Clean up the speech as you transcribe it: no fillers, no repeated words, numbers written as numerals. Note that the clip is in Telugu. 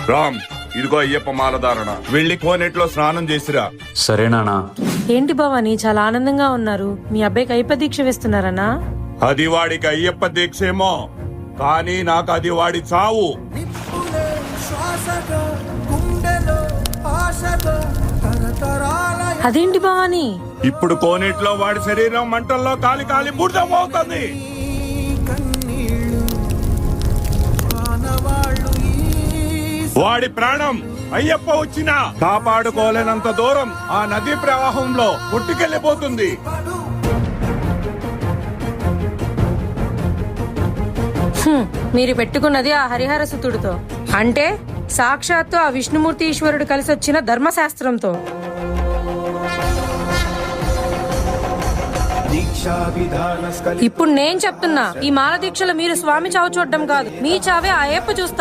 రామ్, ఇదిగో అయ్యప్ప మాలధారణ. వెళ్ళి కోనేట్లో స్నానం చేసిరా. సరేనానా. ఏంటి భవాని చాలా ఆనందంగా ఉన్నారు? మీ అబ్బాయికి అయ్యప్ప దీక్ష వేస్తున్నారనా? అది వాడికి అయ్యప్ప దీక్షేమో, కానీ నాకు అది వాడి చావు. అదేంటి భవాని? ఇప్పుడు కోనేట్లో వాడి శరీరం మంటల్లో కాలి కాలి బూడిదమవుతుంది. వాడి ప్రాణం అయ్యప్ప వచ్చినా కాపాడుకోలేనంత దూరం ఆ నదీ ప్రవాహంలో కొట్టుకెళ్లిపోతుంది. మీరు పెట్టుకున్నది ఆ హరిహర సుతుడితో, అంటే సాక్షాత్తు ఆ విష్ణుమూర్తి ఈశ్వరుడు కలిసి వచ్చిన ధర్మశాస్త్రంతో. ఇప్పుడు నేను చెప్తున్నా, ఈ మాల దీక్షలో మీరు స్వామి చావు చూడడం కాదు, మీ చావే ఆ అయ్యప్ప చూస్తారు.